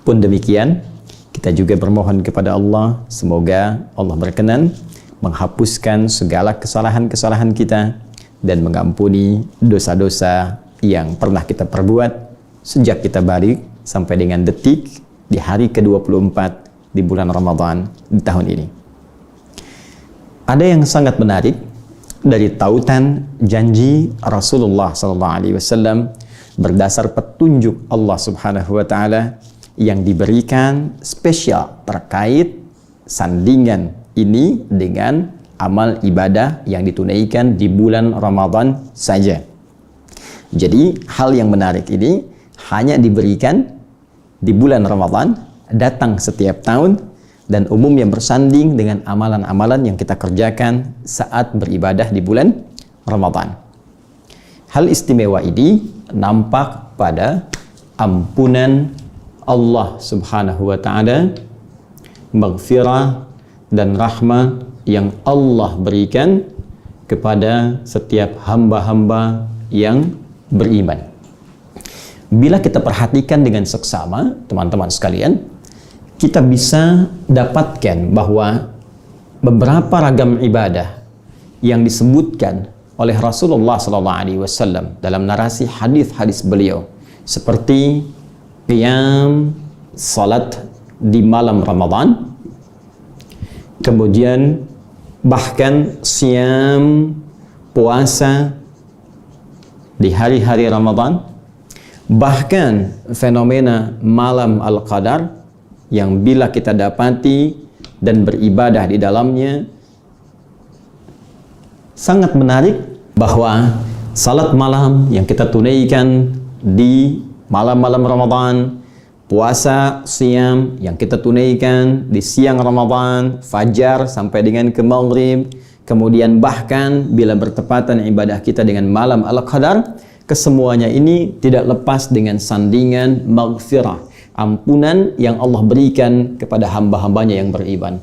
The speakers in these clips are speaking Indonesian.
Pun demikian, kita juga bermohon kepada Allah, semoga Allah berkenan menghapuskan segala kesalahan-kesalahan kita dan mengampuni dosa-dosa yang pernah kita perbuat sejak kita balik sampai dengan detik di hari ke-24 di bulan Ramadan di tahun ini. Ada yang sangat menarik dari tautan janji Rasulullah SAW berdasar petunjuk Allah Subhanahu wa taala yang diberikan spesial terkait sandingan ini dengan amal ibadah yang ditunaikan di bulan Ramadan saja. Jadi hal yang menarik ini hanya diberikan di bulan Ramadan, datang setiap tahun, dan umumnya bersanding dengan amalan-amalan yang kita kerjakan saat beribadah di bulan Ramadan. Hal istimewa ini nampak pada ampunan Allah Subhanahu wa taala, maghfirah dan rahmah yang Allah berikan kepada setiap hamba-hamba yang beriman. Bila kita perhatikan dengan seksama, teman-teman sekalian, kita bisa dapatkan bahwa beberapa ragam ibadah yang disebutkan oleh Rasulullah SAW dalam narasi hadis-hadis beliau, seperti qiyam salat di malam Ramadan, kemudian bahkan siam puasa di hari-hari Ramadan, bahkan fenomena malam Al-Qadar yang bila kita dapati dan beribadah di dalamnya sangat menarik, bahwa salat malam yang kita tunaikan di malam-malam Ramadan, puasa siam yang kita tunaikan di siang Ramadan, fajar sampai dengan ke maghrib, kemudian bahkan bila bertepatan ibadah kita dengan malam Al-Qadar, kesemuanya ini tidak lepas dengan sandingan maghfirah, ampunan yang Allah berikan kepada hamba-hambanya yang beriman.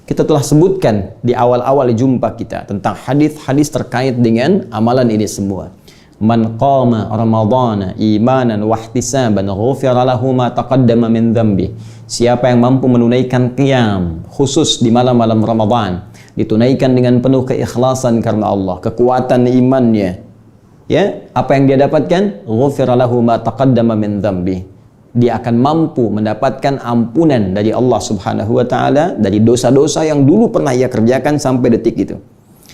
Kita telah sebutkan di awal-awal jumpa kita tentang hadis-hadis terkait dengan amalan ini semua. Man qama ramadhana imanan wa ihtisaban ghufira lahu ma taqaddama min dhanbi. Siapa yang mampu menunaikan qiyam khusus di malam-malam Ramadan, ditunaikan dengan penuh keikhlasan karena Allah, kekuatan imannya, ya, apa yang dia dapatkan? Ghufira lahu ma taqaddama min dhanbi. Dia akan mampu mendapatkan ampunan dari Allah Subhanahu wa taala dari dosa-dosa yang dulu pernah ia kerjakan sampai detik itu.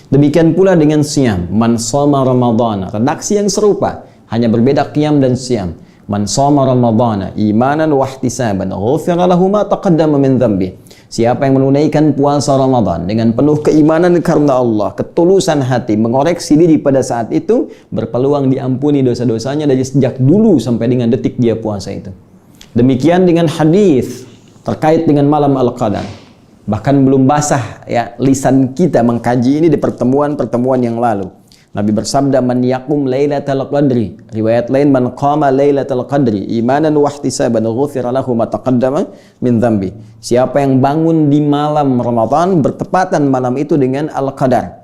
Demikian pula dengan siam, man shoma ramadhana, redaksi yang serupa, hanya berbeda qiyam dan siam. Man shoma ramadhana imanan wa ihtisaban ghufira lahu ma taqaddama min dhanbi. Siapa yang menunaikan puasa Ramadan dengan penuh keimanan karena Allah, ketulusan hati, mengoreksi diri pada saat itu, berpeluang diampuni dosa-dosanya dari sejak dulu sampai dengan detik dia puasa itu. Demikian dengan hadis terkait dengan malam Al-Qadar. Bahkan belum basah ya lisan kita mengkaji ini di pertemuan-pertemuan yang lalu. Nabi bersabda, man yaqum lailatal qadri, riwayat lain man qama lailatal qadri imanan wa ihtisaban ghufira lahu ma taqaddama min dhanbi. Siapa yang bangun di malam Ramadan bertepatan malam itu dengan Al-Qadar,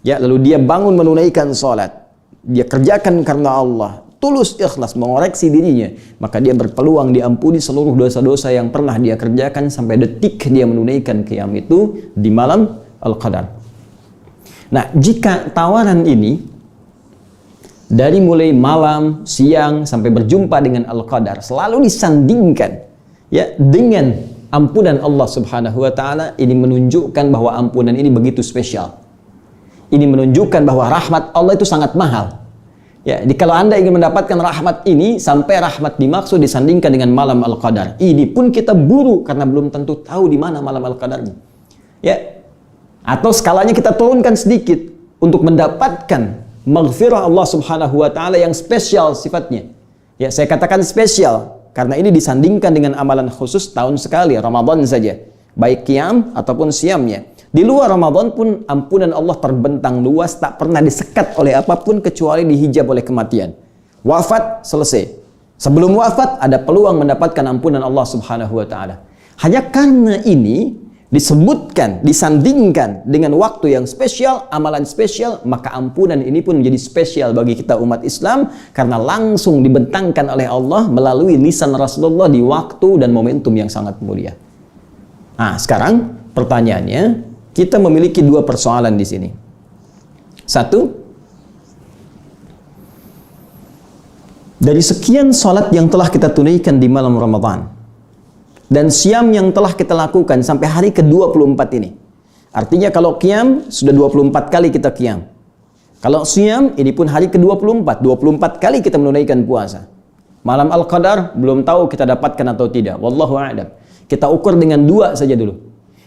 ya, lalu dia bangun menunaikan salat, dia kerjakan karena Allah, tulus ikhlas mengoreksi dirinya, maka dia berpeluang diampuni seluruh dosa-dosa yang pernah dia kerjakan sampai detik dia menunaikan qiyam itu di malam Al-Qadar. Nah, jika tawaran ini dari mulai malam, siang sampai berjumpa dengan Al-Qadar selalu disandingkan ya dengan ampunan Allah Subhanahu wa taala, ini menunjukkan bahwa ampunan ini begitu spesial. Ini menunjukkan bahwa rahmat Allah itu sangat mahal. Ya, jadi kalau Anda ingin mendapatkan rahmat ini, sampai rahmat dimaksud disandingkan dengan malam Al-Qadar. Ini pun kita buru karena belum tentu tahu di mana malam Al-Qadarnya. Ya. Atau skalanya kita turunkan sedikit untuk mendapatkan maghfirah Allah Subhanahu wa taala yang spesial sifatnya. Ya, saya katakan spesial karena ini disandingkan dengan amalan khusus tahun sekali, Ramadan saja. Baik qiyam ataupun siamnya. Di luar Ramadan pun ampunan Allah terbentang luas, tak pernah disekat oleh apapun kecuali dihijab oleh kematian. Wafat, selesai. Sebelum wafat ada peluang mendapatkan ampunan Allah Subhanahu wa taala. Hanya karena ini disebutkan, disandingkan dengan waktu yang spesial, amalan spesial, maka ampunan ini pun menjadi spesial bagi kita umat Islam karena langsung dibentangkan oleh Allah melalui lisan Rasulullah di waktu dan momentum yang sangat mulia. Nah, sekarang pertanyaannya, kita memiliki dua persoalan di sini. Satu, dari sekian salat yang telah kita tunaikan di malam Ramadan dan siam yang telah kita lakukan sampai hari ke-24 ini. Artinya kalau qiyam sudah 24 kali kita qiyam. Kalau siam ini pun hari ke-24, 24 kali kita menunaikan puasa. Malam Al-Qadar belum tahu kita dapatkan atau tidak. Wallahu a'lam. Kita ukur dengan dua saja dulu.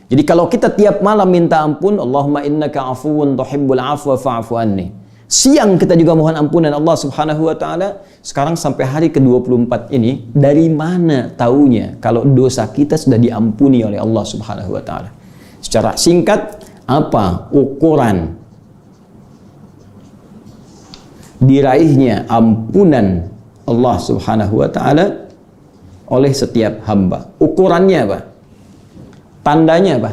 Jadi kalau kita tiap malam minta ampun, Allahumma innaka afuwun tuhibbul afwa fa'fu anni. Siang kita juga mohon ampunan Allah Subhanahu wa taala. Sekarang sampai hari ke-24 ini, dari mana taunya kalau dosa kita sudah diampuni oleh Allah Subhanahu wa taala? Secara singkat, apa ukuran diraihnya ampunan Allah Subhanahu wa taala oleh setiap hamba? Ukurannya apa? Tandanya apa?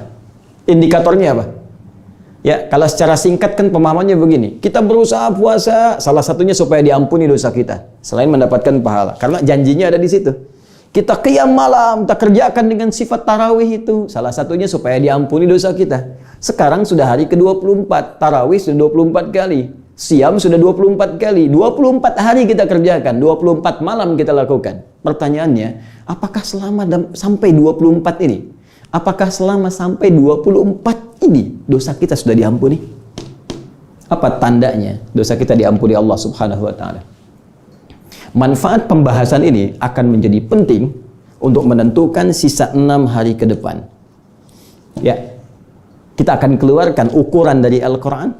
Indikatornya apa? Ya, kalau secara singkat kan pemahamannya begini. Kita berusaha puasa, salah satunya supaya diampuni dosa kita. Selain mendapatkan pahala. Karena janjinya ada di situ. Kita qiyam malam, kita kerjakan dengan sifat tarawih itu. Salah satunya supaya diampuni dosa kita. Sekarang sudah hari ke-24. Tarawih sudah 24 kali. Siam sudah 24 kali. 24 hari kita kerjakan. 24 malam kita lakukan. Pertanyaannya, apakah sampai 24 ini? Apakah selama sampai 24 ini dosa kita sudah diampuni? Apa tandanya dosa kita diampuni Allah Subhanahu wa taala? Manfaat pembahasan ini akan menjadi penting untuk menentukan sisa 6 hari ke depan. Ya. Kita akan keluarkan ukuran dari Al-Qur'an,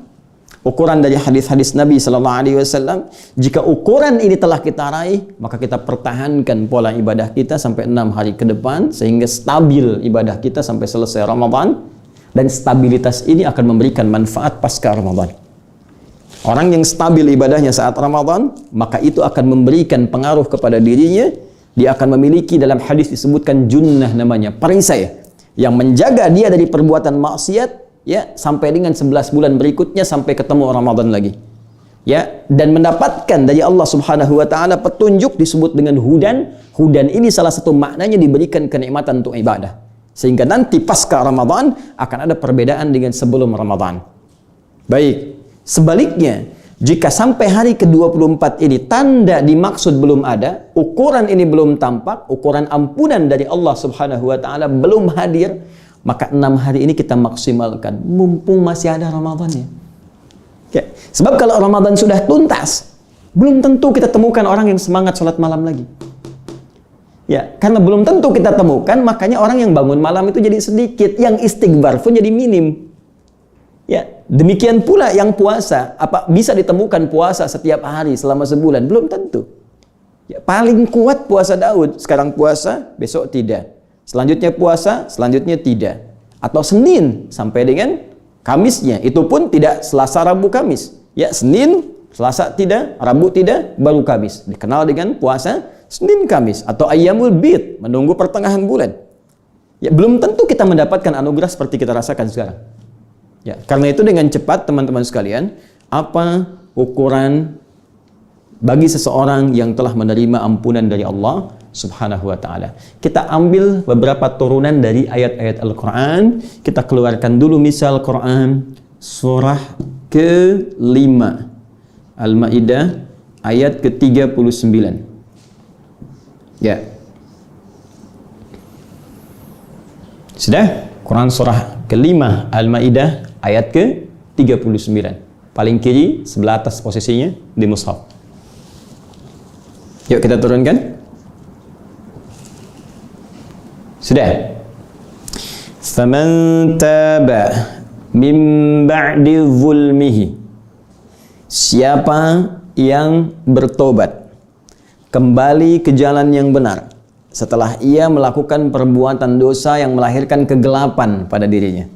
ukuran dari hadis-hadis Nabi sallallahu alaihi wasallam. Jika ukuran ini telah kita raih, maka kita pertahankan pola ibadah kita sampai 6 hari ke depan sehingga stabil ibadah kita sampai selesai Ramadan, dan stabilitas ini akan memberikan manfaat pasca Ramadan. Orang yang stabil ibadahnya saat Ramadan, maka itu akan memberikan pengaruh kepada dirinya. Dia akan memiliki, dalam hadis disebutkan junnah namanya, perisai yang menjaga dia dari perbuatan maksiat, ya, sampai dengan 11 bulan berikutnya sampai ketemu Ramadan lagi. Ya, dan mendapatkan dari Allah Subhanahu wa taala petunjuk disebut dengan hudan. Hudan ini salah satu maknanya diberikan kenikmatan untuk ibadah. Sehingga nanti pasca Ramadan akan ada perbedaan dengan sebelum Ramadan. Baik, sebaliknya, jika sampai hari ke-24 ini tanda dimaksud belum ada, ukuran ini belum tampak, ukuran ampunan dari Allah Subhanahu wa taala belum hadir, maka 6 hari ini kita maksimalkan mumpung masih ada Ramadannya. Ya. Sebab kalau Ramadan sudah tuntas, belum tentu kita temukan orang yang semangat sholat malam lagi. Ya, karena belum tentu kita temukan, makanya orang yang bangun malam itu jadi sedikit, yang istighfar pun jadi minim. Ya, demikian pula yang puasa, apa bisa ditemukan puasa setiap hari selama sebulan? Belum tentu. Ya, paling kuat puasa Daud, sekarang puasa, besok tidak. Selanjutnya puasa, selanjutnya tidak. Atau Senin sampai dengan Kamisnya, itu pun tidak Selasa, Rabu, Kamis. Ya, Senin, Selasa tidak, Rabu tidak, baru Kamis. Dikenal dengan puasa Senin, Kamis. Atau Ayyamul Bid, menunggu pertengahan bulan. Ya, belum tentu kita mendapatkan anugerah seperti kita rasakan sekarang. Ya, karena itu dengan cepat teman-teman sekalian, apa ukuran bagi seseorang yang telah menerima ampunan dari Allah Subhanahu wa taala? Kita ambil beberapa turunan dari ayat-ayat Al-Qur'an. Kita keluarkan dulu misal Quran surah ke-5 Al-Maidah ayat ke-39. Ya. Sudah? Quran surah ke-5 Al-Maidah ayat ke-39. Paling kiri sebelah atas posisinya di mushaf. Yuk kita turunkan. Sudah. Faman taba min ba'di zulmihi. Siapa yang bertobat kembali ke jalan yang benar setelah ia melakukan perbuatan dosa yang melahirkan kegelapan pada dirinya.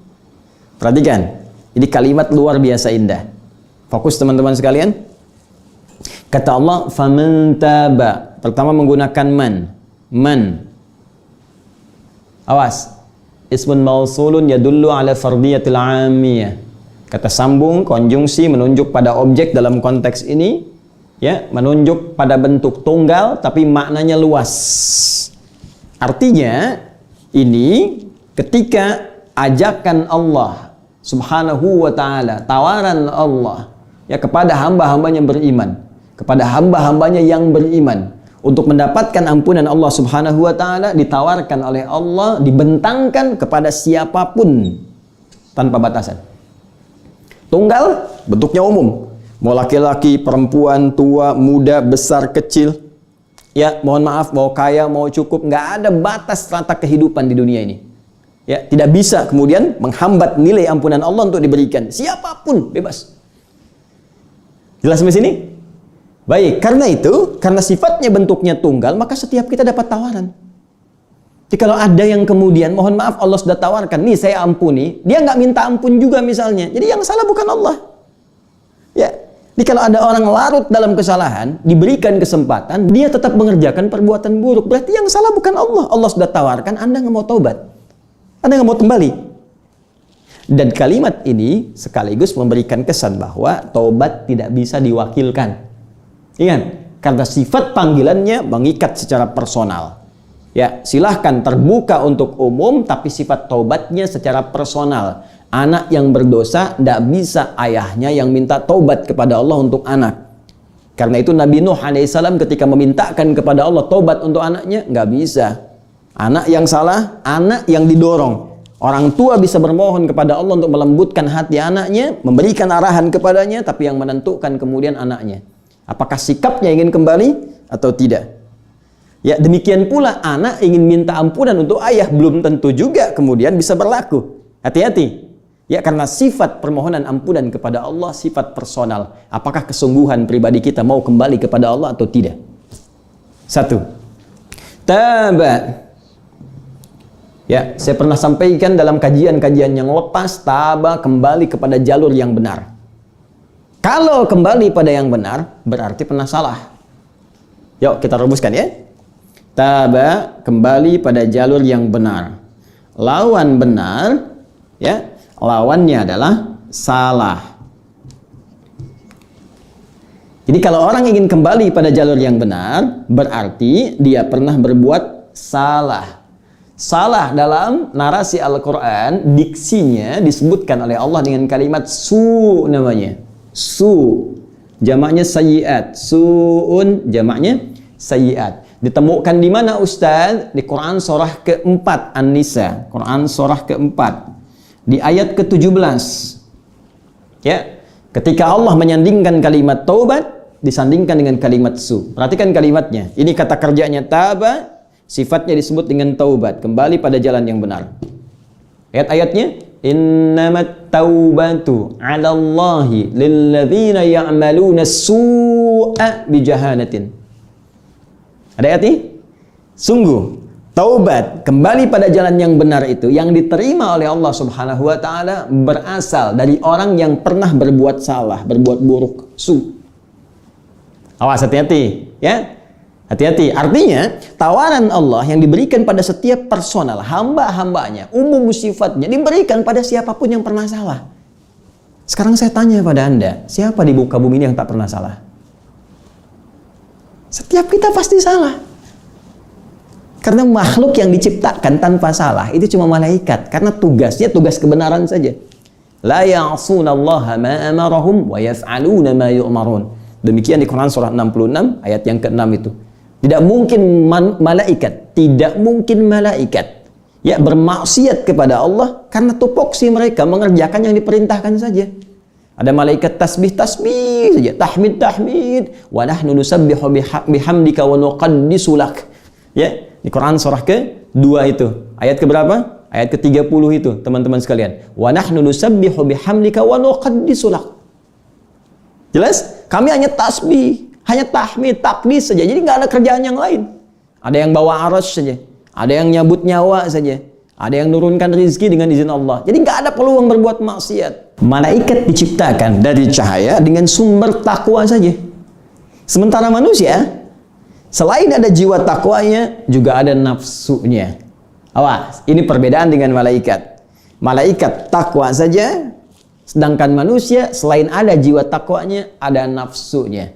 Perhatikan, ini kalimat luar biasa indah. Fokus teman-teman sekalian. Kata Allah, faman taba. Pertama menggunakan man. Man. Awas. ismun mausulun yadullu ala fardiyatil 'amiyah. Kata sambung konjungsi menunjuk pada objek dalam konteks ini, ya, menunjuk pada bentuk tunggal tapi maknanya luas. Artinya ini ketika ajakan Allah Subhanahu wa ta'ala, tawaran Allah ya kepada hamba-hambanya beriman, kepada hamba-hambanya yang beriman untuk mendapatkan ampunan Allah Subhanahu wa ta'ala, ditawarkan oleh Allah, dibentangkan kepada siapapun tanpa batasan. Tunggal bentuknya umum, mau laki-laki, perempuan, tua, muda, besar, kecil, ya, mohon maaf, mau kaya, mau cukup, nggak ada batas rata kehidupan di dunia ini. Ya, tidak bisa kemudian menghambat nilai ampunan Allah untuk diberikan. Siapapun bebas. Jelas sampai sini? Baik, karena itu, karena sifatnya bentuknya tunggal, maka setiap kita dapat tawaran. Jadi kalau ada yang kemudian, mohon maaf, Allah sudah tawarkan, nih saya ampuni, dia nggak minta ampun juga misalnya. Jadi yang salah bukan Allah. Ya, jadi kalau ada orang larut dalam kesalahan, diberikan kesempatan, dia tetap mengerjakan perbuatan buruk. Berarti yang salah bukan Allah. Allah sudah tawarkan, Anda nggak mau taubat. Anda nggak mau kembali. Dan kalimat ini sekaligus memberikan kesan bahwa taubat tidak bisa diwakilkan. Ingat, karena sifat panggilannya mengikat secara personal. Ya, silahkan terbuka untuk umum, tapi sifat taubatnya secara personal. Anak yang berdosa tidak bisa ayahnya yang minta taubat kepada Allah untuk anak. Karena itu Nabi Nuh alaihissalam ketika memintakan kepada Allah taubat untuk anaknya, nggak bisa. Anak yang salah, anak yang didorong. Orang tua bisa bermohon kepada Allah untuk melembutkan hati anaknya, memberikan arahan kepadanya, tapi yang menentukan kemudian anaknya. Apakah sikapnya ingin kembali atau tidak? Ya, demikian pula anak ingin minta ampunan untuk ayah belum tentu juga kemudian bisa berlaku. Hati-hati. Ya, karena sifat permohonan ampunan kepada Allah sifat personal. Apakah kesungguhan pribadi kita mau kembali kepada Allah atau tidak? Satu. Taba. Ya, saya pernah sampaikan dalam kajian-kajian yang lepas, taba kembali kepada jalur yang benar. Kalau kembali pada yang benar, berarti pernah salah. Yuk kita rumuskan ya. Taba kembali pada jalur yang benar. Lawan benar, ya, lawannya adalah salah. Jadi kalau orang ingin kembali pada jalur yang benar, berarti dia pernah berbuat salah. Salah dalam narasi Al-Quran, diksinya disebutkan oleh Allah dengan kalimat su namanya. Su, jamaknya sayyiat. Su'un, jamaknya sayyiat. Ditemukan di mana Ustaz? Di Quran surah ke-4 An-Nisa. Quran surah ke-4 di ayat ke-17. Ya, ketika Allah menyandingkan kalimat taubat disandingkan dengan kalimat su. Perhatikan kalimatnya. Ini kata kerjanya taba, sifatnya disebut dengan taubat, kembali pada jalan yang benar. Ayat-ayatnya, innamat taubatu 'ala Allahi lilladzina ya'maluna su'a bijahalatin. Ada ayat ini? Sungguh taubat kembali pada jalan yang benar itu yang diterima oleh Allah Subhanahu wa taala berasal dari orang yang pernah berbuat salah, berbuat buruk, su. Awas, hati-hati ya. Hati-hati, artinya tawaran Allah yang diberikan pada setiap personal, hamba-hambanya, umum sifatnya, diberikan pada siapapun yang pernah salah. Sekarang saya tanya pada Anda, siapa di muka bumi ini yang tak pernah salah? Setiap kita pasti salah. Karena makhluk yang diciptakan tanpa salah, itu cuma malaikat. Karena tugasnya tugas kebenaran saja. La ya'sunallaha ma amarahum wa yaf'aluna ma yu'marun. Demikian di Quran surah 66 ayat yang ke-6 itu. Tidak mungkin malaikat, tidak mungkin malaikat ya bermaksiat kepada Allah karena tupoksi mereka mengerjakan yang diperintahkan saja. Ada malaikat tasbih saja, tahmid wa nahnu nusabbihu bihamdika wa nuqaddisu lak. Ya, di Quran surah ke-2 itu. Ayat ke berapa? Ayat ke-30 itu, teman-teman sekalian. Wa nahnu nusabbihu bihamdika wa nuqaddisu lak. Jelas? Kami hanya tasbih, hanya tahmid, takdis saja. Jadi nggak ada kerjaan yang lain. Ada yang bawa arasy saja. Ada yang nyabut nyawa saja. Ada yang nurunkan rizki dengan izin Allah. Jadi nggak ada peluang berbuat maksiat. Malaikat diciptakan dari cahaya dengan sumber takwa saja. Sementara manusia, selain ada jiwa takwanya, juga ada nafsunya. Awas, ini perbedaan dengan malaikat. Malaikat takwa saja, sedangkan manusia selain ada jiwa takwanya, ada nafsunya.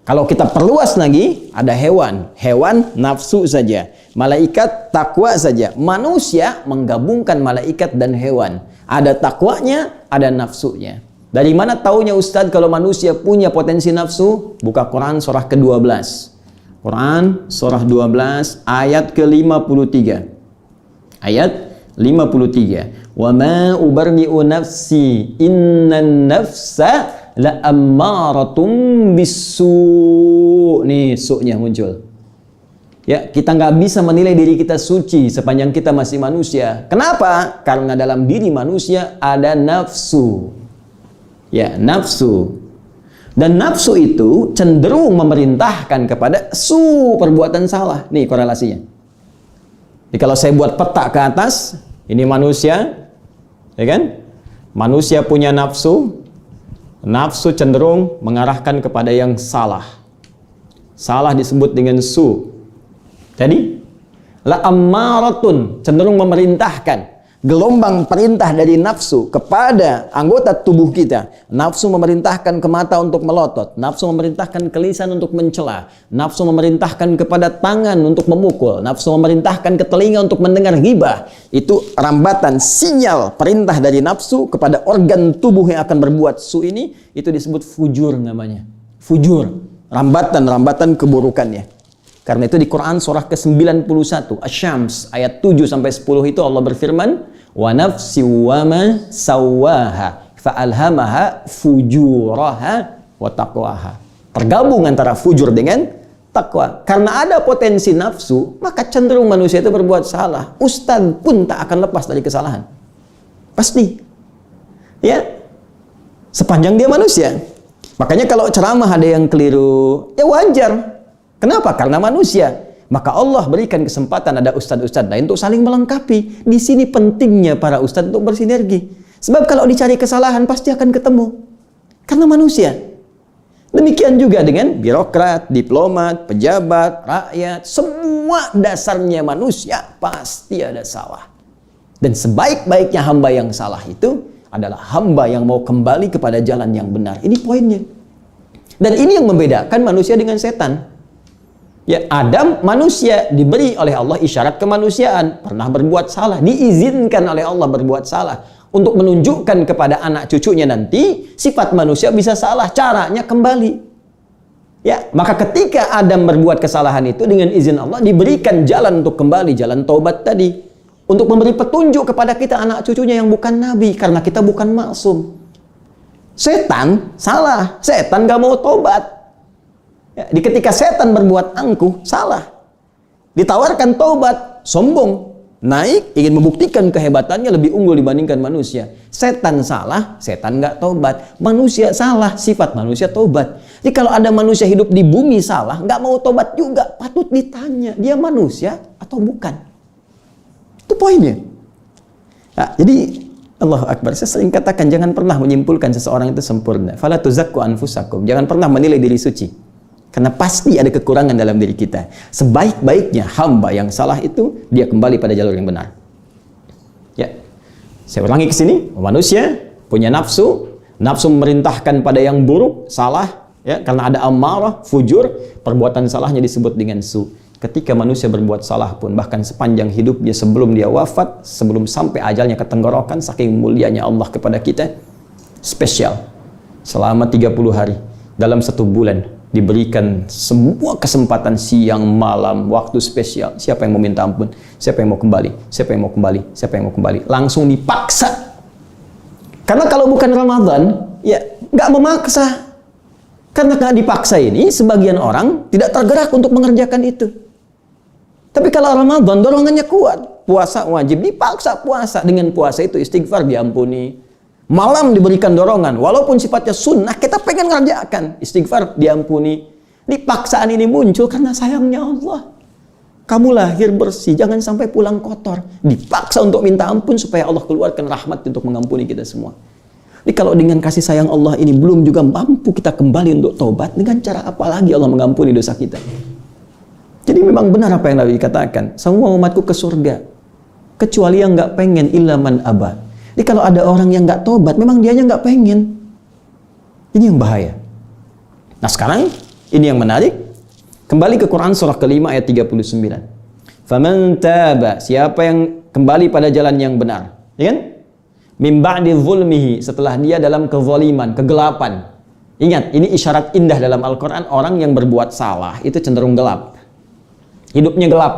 Kalau kita perluas lagi, ada hewan. Hewan nafsu saja. Malaikat takwa saja. Manusia menggabungkan malaikat dan hewan. Ada takwanya, ada nafsunya. Dari mana taunya Ustadz kalau manusia punya potensi nafsu? Buka Quran surah ke-12. Quran surah 12 ayat ke-53. Ayat 53. Wa ma ubarri'u nafsi innan nafsa la'ammaratum bisu. Nih su-nya muncul. Ya, kita nggak bisa menilai diri kita suci sepanjang kita masih manusia. Kenapa? Karena dalam diri manusia ada nafsu. Ya, nafsu. Dan nafsu itu cenderung memerintahkan kepada perbuatan salah. Nih korelasinya. Jadi kalau saya buat peta ke atas, ini manusia, ya kan? Manusia punya nafsu. Nafsu cenderung mengarahkan kepada yang salah. Salah disebut dengan su. Jadi, la ammaratun cenderung memerintahkan. Gelombang perintah dari nafsu kepada anggota tubuh kita. Nafsu memerintahkan ke mata untuk melotot. Nafsu memerintahkan ke lisan untuk mencela. Nafsu memerintahkan kepada tangan untuk memukul. Nafsu memerintahkan ke telinga untuk mendengar ghibah. Itu rambatan sinyal perintah dari nafsu kepada organ tubuh yang akan berbuat su ini. Itu disebut fujur namanya. Fujur. Rambatan-rambatan keburukannya. Karena itu di Quran surah ke-91 Asy-Syams ayat 7-10 itu Allah berfirman wa nafsi wa ma sawwaha fa'alhamaha fujuraha wa taqwaha. Tergabung antara fujur dengan takwa. Karena ada potensi nafsu, maka cenderung manusia itu berbuat salah. Ustadz pun tak akan lepas dari kesalahan. Pasti. Ya. Sepanjang dia manusia. Makanya kalau ceramah ada yang keliru, ya wajar. Kenapa? Karena manusia. Maka Allah berikan kesempatan ada ustadz-ustadz lain untuk saling melengkapi. Di sini pentingnya para ustadz untuk bersinergi. Sebab kalau dicari kesalahan pasti akan ketemu. Karena manusia. Demikian juga dengan birokrat, diplomat, pejabat, rakyat. Semua dasarnya manusia pasti ada salah. Dan sebaik-baiknya hamba yang salah itu adalah hamba yang mau kembali kepada jalan yang benar. Ini poinnya. Dan ini yang membedakan manusia dengan setan. Ya, Adam manusia diberi oleh Allah isyarat kemanusiaan, pernah berbuat salah, diizinkan oleh Allah berbuat salah untuk menunjukkan kepada anak cucunya nanti sifat manusia bisa salah, caranya kembali. Ya, maka ketika Adam berbuat kesalahan itu dengan izin Allah diberikan jalan untuk kembali, jalan taubat tadi, untuk memberi petunjuk kepada kita anak cucunya yang bukan nabi karena kita bukan maksum. Setan salah, setan gak mau taubat. Ya, di ketika setan berbuat angkuh, salah. Ditawarkan taubat, sombong, naik, ingin membuktikan kehebatannya lebih unggul dibandingkan manusia. Setan salah, setan nggak taubat. Manusia salah, sifat manusia taubat. Jadi kalau ada manusia hidup di bumi salah, nggak mau taubat juga, patut ditanya, dia manusia atau bukan? Itu poinnya. Nah, jadi Allahu Akbar, saya sering katakan jangan pernah menyimpulkan seseorang itu sempurna. Fala tuzakku anfusakum. Jangan pernah menilai diri suci. Karena pasti ada kekurangan dalam diri kita. Sebaik-baiknya hamba yang salah itu, dia kembali pada jalur yang benar. Ya, saya ulangi ke sini. Manusia punya nafsu. Nafsu memerintahkan pada yang buruk, salah. Ya, karena ada amarah, fujur. Perbuatan salahnya disebut dengan su. Ketika manusia berbuat salah pun, bahkan sepanjang hidupnya sebelum dia wafat, sebelum sampai ajalnya ke tenggorokan, saking mulianya Allah kepada kita, spesial. Selama 30 hari. Dalam 1 bulan. Diberikan semua kesempatan siang, malam, waktu spesial. Siapa yang mau minta ampun? Siapa yang mau kembali? Siapa yang mau kembali? Siapa yang mau kembali? Langsung dipaksa. Karena kalau bukan Ramadan, ya nggak memaksa. Karena nggak dipaksa ini, sebagian orang tidak tergerak untuk mengerjakan itu. Tapi kalau Ramadan, dorongannya kuat. Puasa wajib, dipaksa puasa. Dengan puasa itu istighfar diampuni. Malam diberikan dorongan, walaupun sifatnya sunnah, kita pengen ngerjakan. Istighfar diampuni. Paksaan ini muncul karena sayangnya Allah. Kamu lahir bersih, jangan sampai pulang kotor. Dipaksa untuk minta ampun supaya Allah keluarkan rahmat untuk mengampuni kita semua. Jadi kalau dengan kasih sayang Allah ini belum juga mampu kita kembali untuk taubat, dengan cara apa lagi Allah mengampuni dosa kita? Jadi memang benar apa yang Nabi katakan, semua umatku ke surga. kecuali yang nggak pengen, illa man aba. Jadi kalau ada orang yang nggak tobat, memang dianya nggak pengen. Ini yang bahaya. Nah sekarang, ini yang menarik. Kembali ke Quran surah kelima ayat 39. Faman taba, siapa yang kembali pada jalan yang benar, ya kan? Min ba'di zulmihi, setelah dia dalam kezaliman, kegelapan. Ingat, ini isyarat indah dalam Al-Quran, orang yang berbuat salah itu cenderung gelap. Hidupnya gelap.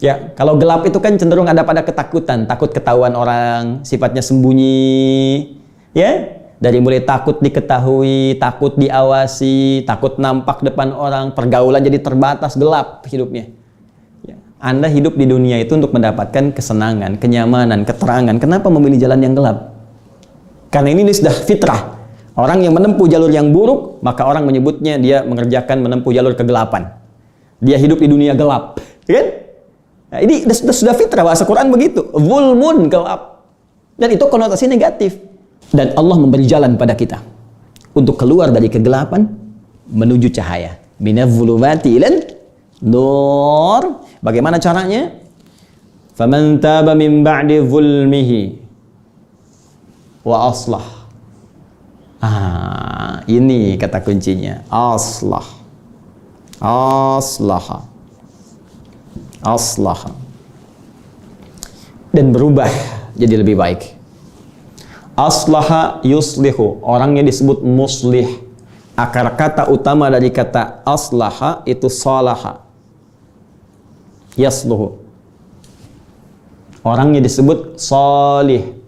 Ya, kalau gelap itu kan cenderung ada pada ketakutan, takut ketahuan orang, sifatnya sembunyi, ya. Dari mulai takut diketahui, takut diawasi, takut nampak depan orang, pergaulan jadi terbatas, gelap hidupnya. Anda hidup di dunia itu untuk mendapatkan kesenangan, kenyamanan, keterangan. Kenapa memilih jalan yang gelap? Karena ini sudah fitrah. Orang yang menempuh jalur yang buruk, maka orang menyebutnya dia mengerjakan menempuh jalur kegelapan. Dia hidup di dunia gelap. Kan? Nah, ini sudah fitrah, bahasa Quran begitu. Zulmun, gelap. Dan itu konotasi negatif. Dan Allah memberi jalan pada kita untuk keluar dari kegelapan menuju cahaya. Minadh dhulumati ilal nur. Bagaimana caranya? Faman taba min ba'di zulmihi wa aslah. Ini kata kuncinya. Aslah. Aslaha. Aslaha. Dan berubah jadi lebih baik. Aslaha yuslihu. Orangnya disebut muslih. Akar kata utama dari kata aslaha itu salaha. Yasluhu. Orangnya disebut salih.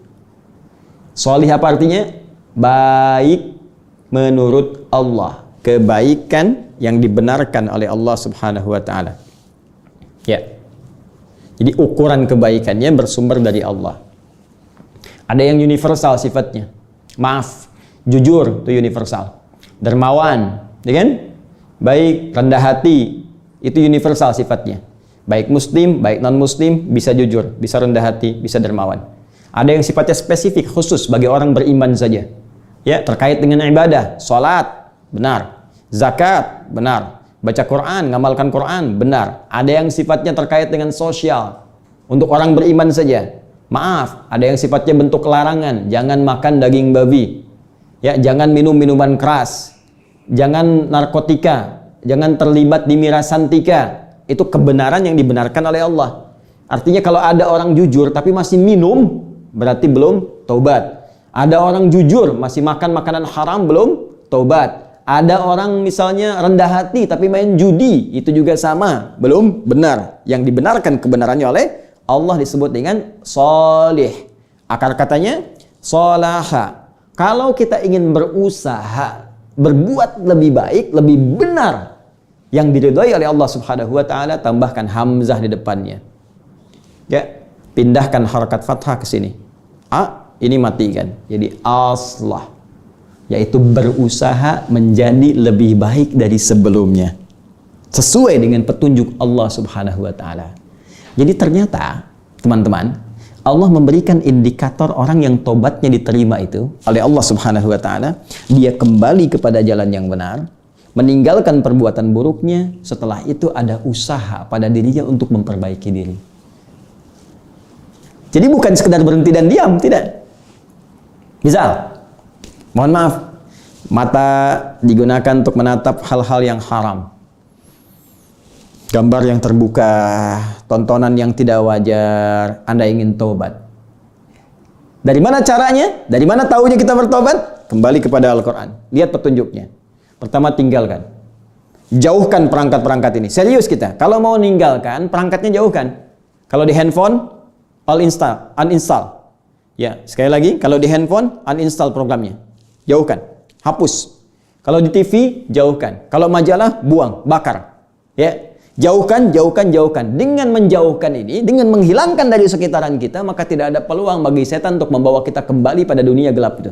Salih apa artinya? Baik menurut Allah. Kebaikan yang dibenarkan oleh Allah Subhanahu wa taala. Ya. Jadi ukuran kebaikannya bersumber dari Allah. Ada yang universal sifatnya. Maaf, jujur itu universal. Dermawan, ya kan? Baik, rendah hati, itu universal sifatnya. Baik muslim, baik non-muslim, bisa jujur, bisa rendah hati, bisa dermawan. Ada yang sifatnya spesifik, khusus bagi orang beriman saja. Ya, terkait dengan ibadah, salat, benar. Zakat, benar. Baca Quran, ngamalkan Quran, benar. Ada yang sifatnya terkait dengan sosial, untuk orang beriman saja. Maaf, ada yang sifatnya bentuk larangan. Jangan makan daging babi. Ya, jangan minum minuman keras. Jangan narkotika. Jangan terlibat di mirasantika. Itu kebenaran yang dibenarkan oleh Allah. Artinya kalau ada orang jujur tapi masih minum, berarti belum taubat. Ada orang jujur masih makan makanan haram, belum taubat. Ada orang misalnya rendah hati tapi main judi, itu juga sama, belum benar. Yang dibenarkan kebenarannya oleh Allah disebut dengan solih. Akar katanya solaha. Kalau kita ingin berusaha berbuat lebih baik, lebih benar, yang diridhai oleh Allah Subhanahu wa taala, tambahkan hamzah di depannya. Ya, pindahkan harakat fathah ke sini. Ini matikan. Jadi aslah, yaitu berusaha menjadi lebih baik dari sebelumnya. Sesuai dengan petunjuk Allah Subhanahu wa taala. Jadi ternyata, teman-teman, Allah memberikan indikator orang yang tobatnya diterima itu oleh Allah Subhanahu wa taala, dia kembali kepada jalan yang benar, meninggalkan perbuatan buruknya, setelah itu ada usaha pada dirinya untuk memperbaiki diri. Jadi bukan sekedar berhenti dan diam, tidak. Misal, mohon maaf, mata digunakan untuk menatap hal-hal yang haram. Gambar yang terbuka, tontonan yang tidak wajar, Anda ingin tobat. Dari mana caranya? Dari mana tahunya kita bertobat? Kembali kepada Al-Quran. Lihat petunjuknya. Pertama, tinggalkan. Jauhkan perangkat-perangkat ini. Serius kita. Kalau mau ninggalkan, perangkatnya jauhkan. Kalau di handphone, uninstall. Ya, sekali lagi, kalau di handphone, uninstall programnya. Jauhkan. Hapus. Kalau di TV, jauhkan. Kalau majalah, buang, bakar. Ya. Jauhkan. Dengan menjauhkan ini, dengan menghilangkan dari sekitaran kita, maka tidak ada peluang bagi setan untuk membawa kita kembali pada dunia gelap itu.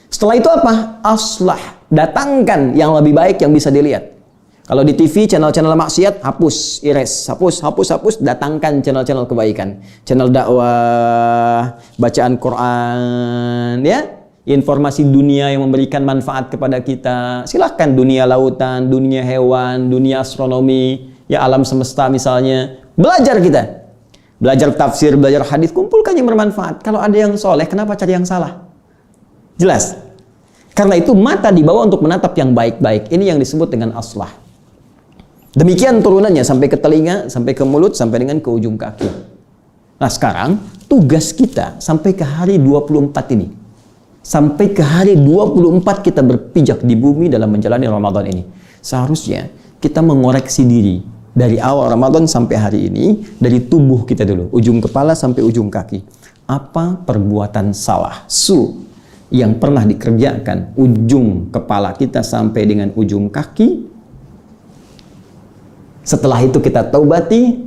Setelah itu apa? Aslah. Datangkan yang lebih baik yang bisa dilihat. Kalau di TV, channel-channel maksiat, hapus, erase, hapus. Datangkan channel-channel kebaikan. Channel dakwah, bacaan Quran, ya. Informasi dunia yang memberikan manfaat kepada kita. Silahkan dunia lautan, dunia hewan, dunia astronomi, ya alam semesta misalnya. Belajar kita. belajar tafsir, belajar hadis, kumpulkan yang bermanfaat. Kalau ada yang soleh, kenapa cari yang salah? Jelas. Karena itu mata dibawa untuk menatap yang baik-baik. Ini yang disebut dengan aslah. Demikian turunannya sampai ke telinga, sampai ke mulut, sampai dengan ke ujung kaki. Nah sekarang tugas kita sampai ke hari 24 ini. Sampai ke hari 24 kita berpijak di bumi dalam menjalani Ramadan ini. Seharusnya kita mengoreksi diri dari awal Ramadan sampai hari ini, dari tubuh kita dulu, ujung kepala sampai ujung kaki. Apa perbuatan salah, yang pernah dikerjakan ujung kepala kita sampai dengan ujung kaki? Setelah itu kita taubati,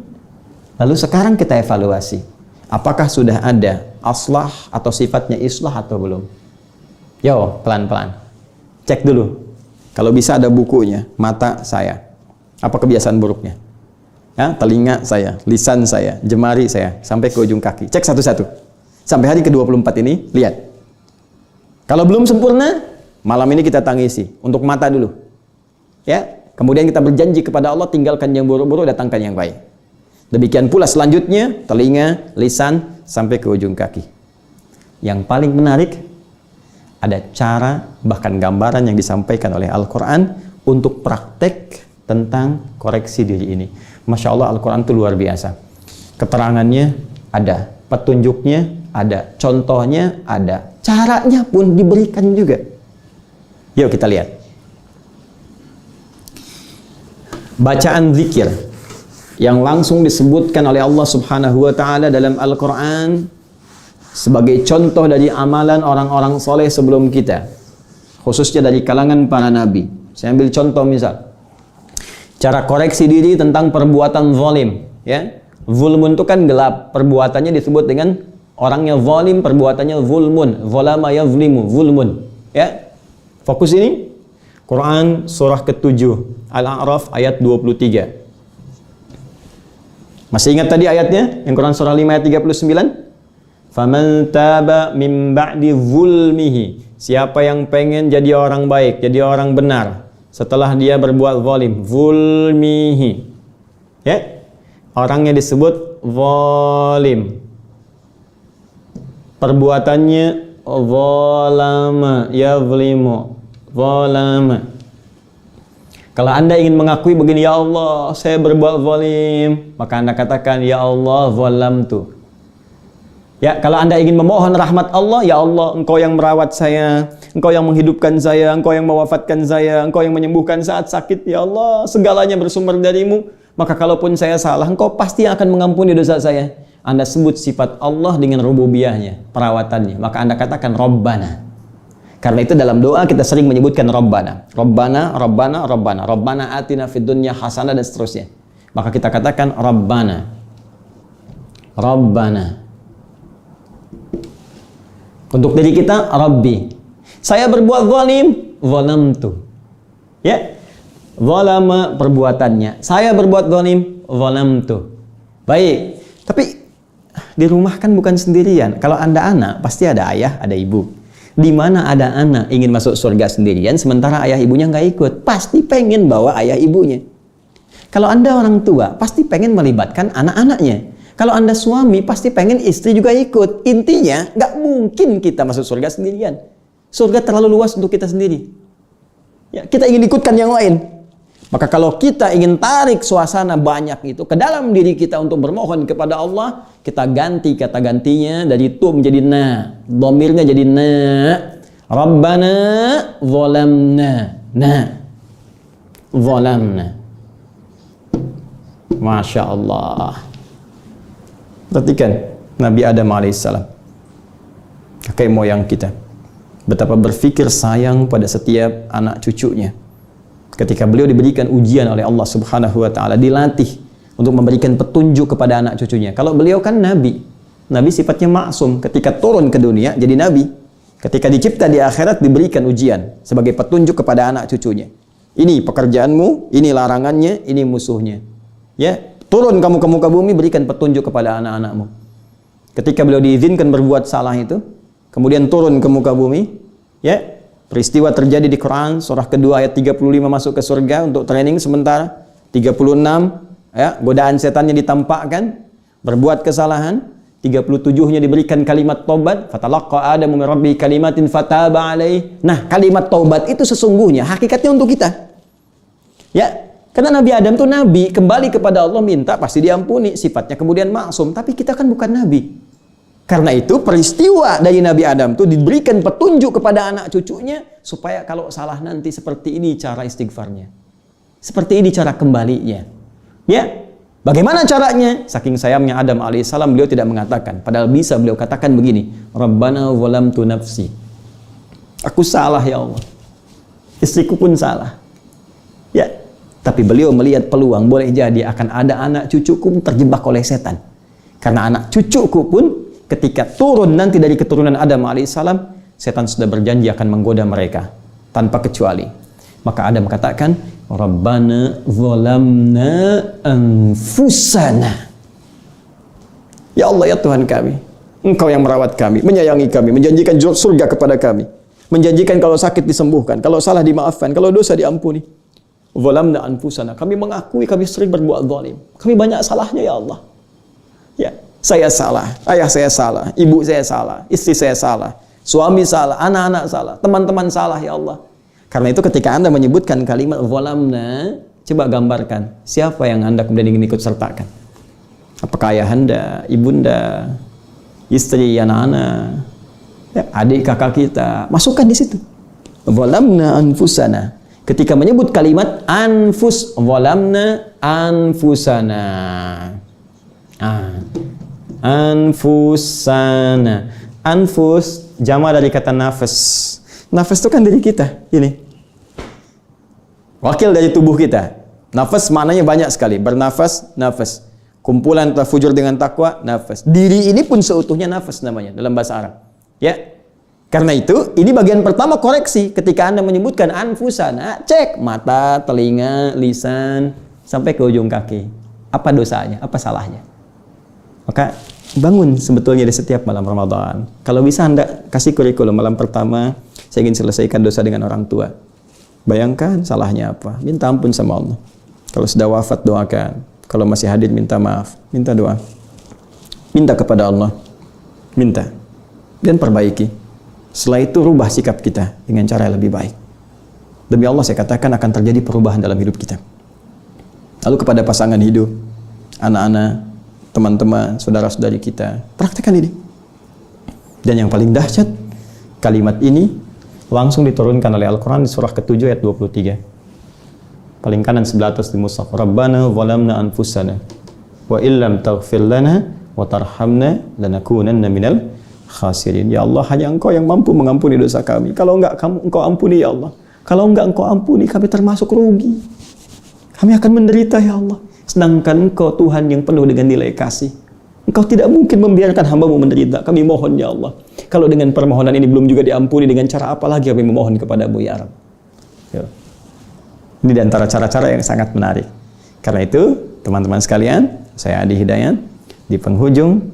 lalu sekarang kita evaluasi. Apakah sudah ada aslah atau sifatnya islah atau belum? Yo, pelan-pelan. Cek dulu. Kalau bisa ada bukunya, mata saya. Apa kebiasaan buruknya? Ya, telinga saya, lisan saya, jemari saya, sampai ke ujung kaki. Cek satu-satu. Sampai hari ke-24 ini, lihat. Kalau belum sempurna, malam ini kita tangisi. Untuk mata dulu. Ya, kemudian kita berjanji kepada Allah, tinggalkan yang buruk-buruk, datangkan yang baik. Demikian pula selanjutnya, telinga, lisan, sampai ke ujung kaki. Yang paling menarik, ada cara, bahkan gambaran yang disampaikan oleh Al-Quran untuk praktek tentang koreksi diri ini. Masya Allah, Al-Quran itu luar biasa. Keterangannya ada, petunjuknya ada, contohnya ada, caranya pun diberikan juga. Yuk kita lihat. Bacaan zikir yang langsung disebutkan oleh Allah Subhanahu wa Ta'ala dalam Al-Quran sebagai contoh dari amalan orang-orang soleh sebelum kita, khususnya dari kalangan para nabi. Saya ambil contoh misal, cara koreksi diri tentang perbuatan zalim. Ya, zulmun itu kan gelap, perbuatannya disebut dengan orangnya zalim, perbuatannya zulmun, zalama yazlimu, zulmun. Ya, fokus ini, Quran surah ke-7 Al-A'raf ayat 23. Masih ingat tadi ayatnya? Yang Quran surah 5 ayat 39? Faman taba min ba'di zulmihi. Siapa yang pengen jadi orang baik, jadi orang benar setelah dia berbuat zalim, zulmihi. Ya. Orangnya disebut zalim. Perbuatannya zalama, yazlimu, zalama. Kalau Anda ingin mengakui begini, ya Allah, saya berbuat zalim, maka Anda katakan, ya Allah, zalamtu. Ya, kalau Anda ingin memohon rahmat Allah, ya Allah, Engkau yang merawat saya, Engkau yang menghidupkan saya, Engkau yang mewafatkan saya, Engkau yang menyembuhkan saat sakit, ya Allah, segalanya bersumber darimu. Maka kalaupun saya salah, Engkau pasti akan mengampuni dosa saya. Anda sebut sifat Allah dengan rububiyahnya, perawatannya. Maka Anda katakan Rabbana. Karena itu dalam doa kita sering menyebutkan Rabbana. Rabbana, Rabbana, Rabbana. Rabbana atina fid dunya hasanah dan seterusnya. Maka kita katakan Rabbana. Rabbana. Untuk diri kita, Rabbi. Saya berbuat zalim, zalamtu. Ya. Zalama perbuatannya. Saya berbuat zalim, zalamtu. Baik. Tapi di rumah kan bukan sendirian. Kalau Anda anak, pasti ada ayah, ada ibu. Di mana ada anak ingin masuk surga sendirian, sementara ayah ibunya nggak ikut, pasti pengen bawa ayah ibunya. Kalau Anda orang tua, pasti pengen melibatkan anak-anaknya. Kalau Anda suami, pasti pengen istri juga ikut. Intinya, nggak mungkin kita masuk surga sendirian. Surga terlalu luas untuk kita sendiri. Ya, kita ingin ikutkan yang lain. Maka kalau kita ingin tarik suasana banyak itu ke dalam diri kita untuk bermohon kepada Allah, kita ganti kata gantinya dari tu menjadi na. Dhamirnya jadi na. Rabbana zalamna. Na. Zalamna. Masya Allah. Perhatikan Nabi Adam alaihissalam, kakek moyang kita, betapa berfikir sayang pada setiap anak cucunya. Ketika beliau diberikan ujian oleh Allah Subhanahu wa Ta'ala, dilatih untuk memberikan petunjuk kepada anak cucunya. Kalau beliau kan nabi, nabi sifatnya maksum. Ketika turun ke dunia jadi nabi, ketika dicipta di akhirat diberikan ujian sebagai petunjuk kepada anak cucunya. Ini pekerjaanmu, ini larangannya, ini musuhnya. Ya. Turun kamu ke muka bumi, berikan petunjuk kepada anak-anakmu. Ketika beliau diizinkan berbuat salah itu, kemudian turun ke muka bumi, ya, peristiwa terjadi di Quran, surah kedua ayat 35 masuk ke surga untuk training sementara, 36, ya, godaan setannya ditampakkan, berbuat kesalahan, 37-nya diberikan kalimat taubat, fatalaqqa Adamu min rabbihi kalimatin fataba alaihi. Nah, kalimat taubat itu sesungguhnya hakikatnya untuk kita. Ya, karena Nabi Adam itu nabi, kembali kepada Allah minta pasti diampuni, sifatnya kemudian maksum, tapi kita kan bukan nabi. Karena itu peristiwa dari Nabi Adam itu diberikan petunjuk kepada anak cucunya supaya kalau salah nanti seperti ini cara istighfarnya. Seperti ini cara kembalinya. Ya. Bagaimana caranya? Saking sayangnya Adam alaihissalam, beliau tidak mengatakan. Padahal bisa beliau katakan begini, Rabbana zalamtu nafsi. Aku salah ya Allah. Istriku pun salah. Ya. Tapi beliau melihat peluang, boleh jadi akan ada anak cucuku terjebak oleh setan. Karena anak cucuku pun ketika turun nanti dari keturunan Adam alaihissalam, setan sudah berjanji akan menggoda mereka tanpa kecuali. Maka Adam katakan, Rabbana zalamna anfusana. Ya Allah, ya Tuhan kami, Engkau yang merawat kami, menyayangi kami, menjanjikan surga kepada kami, menjanjikan kalau sakit disembuhkan, kalau salah dimaafkan, kalau dosa diampuni. Zalamna anfusana, kami mengakui kami sering berbuat zalim, kami banyak salahnya ya Allah. Ya, saya salah, ayah saya salah, ibu saya salah, istri saya salah, suami salah, anak-anak salah, teman-teman salah ya Allah. Karena itu ketika Anda menyebutkan kalimat zalamna, coba gambarkan siapa yang Anda kemudian ingin ikut sertakan. Apakah ayah Anda, ibunda, istri, anak-anak, ya, adik kakak kita, masukkan di situ. Zalamna anfusana. Ketika menyebut kalimat anfus, zalamna anfusana. Anfusana. Anfus jama dari kata nafas. Nafas itu kan diri kita, ini. Wakil dari tubuh kita. Nafas maknanya banyak sekali. Bernafas, nafas. Kumpulan tafujur dengan takwa, nafas. Diri ini pun seutuhnya nafas namanya dalam bahasa Arab. Ya. Karena itu, ini bagian pertama koreksi. Ketika Anda menyebutkan anfusana, cek mata, telinga, lisan, sampai ke ujung kaki. Apa dosanya? Apa salahnya? Maka bangun sebetulnya di setiap malam Ramadan. Kalau bisa Anda kasih kurikulum malam pertama, saya ingin selesaikan dosa dengan orang tua. Bayangkan salahnya apa. Minta ampun sama Allah. Kalau sudah wafat, doakan. Kalau masih hadir, minta maaf. Minta doa. Minta kepada Allah. Minta. Dan perbaiki. Setelah itu rubah sikap kita dengan cara yang lebih baik. Demi Allah saya katakan akan terjadi perubahan dalam hidup kita. Lalu kepada pasangan hidup, anak-anak, teman-teman, saudara-saudari kita, praktekkan ini. Dan yang paling dahsyat, kalimat ini langsung diturunkan oleh Al-Quran di surah ke-7 ayat 23. Paling kanan sebelah atas di mushaf. Rabbana zalamna anfusana wa illam taghfir lana wa tarhamna lanakunanna minal khasirin. Ya Allah, hanya Engkau yang mampu mengampuni dosa kami. Kalau enggak Engkau ampuni ya Allah. Kalau enggak Engkau ampuni, kami termasuk rugi. Kami akan menderita ya Allah. Sedangkan Engkau Tuhan yang penuh dengan nilai kasih. Engkau tidak mungkin membiarkan hamba-Mu menderita. Kami mohon ya Allah. Kalau dengan permohonan ini belum juga diampuni, dengan cara apa lagi kami memohon kepada-Mu ya Rabb. Ya. Ini di antara cara-cara yang sangat menarik. Karena itu, teman-teman sekalian, saya Adi Hidayat, di penghujung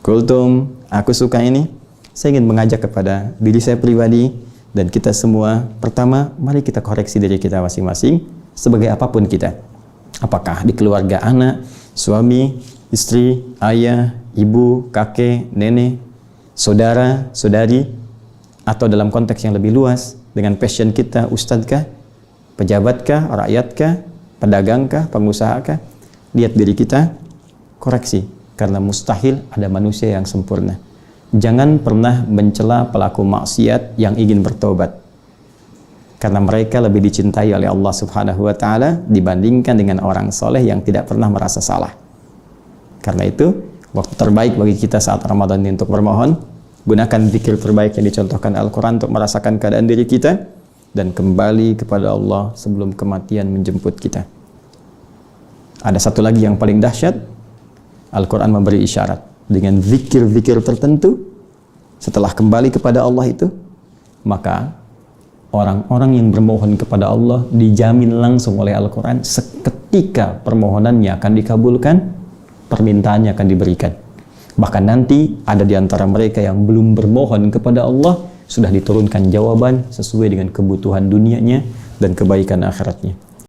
kultum aku suka ini, saya ingin mengajak kepada diri saya pribadi dan kita semua. Pertama, mari kita koreksi diri kita masing-masing sebagai apapun kita. Apakah di keluarga anak, suami, istri, ayah, ibu, kakek, nenek, saudara, saudari, atau dalam konteks yang lebih luas, dengan passion kita, ustadzkah, pejabatkah, rakyatkah, pedagangkah, pengusahakah, lihat diri kita, koreksi, karena mustahil ada manusia yang sempurna. Jangan pernah mencela pelaku maksiat yang ingin bertobat, karena mereka lebih dicintai oleh Allah Subhanahu wa Ta'ala dibandingkan dengan orang soleh yang tidak pernah merasa salah. Karena itu, waktu terbaik bagi kita saat Ramadan ini untuk bermohon, gunakan zikir terbaik yang dicontohkan Al-Quran untuk merasakan keadaan diri kita, dan kembali kepada Allah sebelum kematian menjemput kita. Ada satu lagi yang paling dahsyat, Al-Quran memberi isyarat dengan zikir-zikir tertentu. Setelah kembali kepada Allah itu, maka orang-orang yang bermohon kepada Allah dijamin langsung oleh Al-Quran seketika permohonannya akan dikabulkan, permintaannya akan diberikan. Bahkan nanti ada di antara mereka yang belum bermohon kepada Allah, sudah diturunkan jawaban sesuai dengan kebutuhan dunianya dan kebaikan akhiratnya.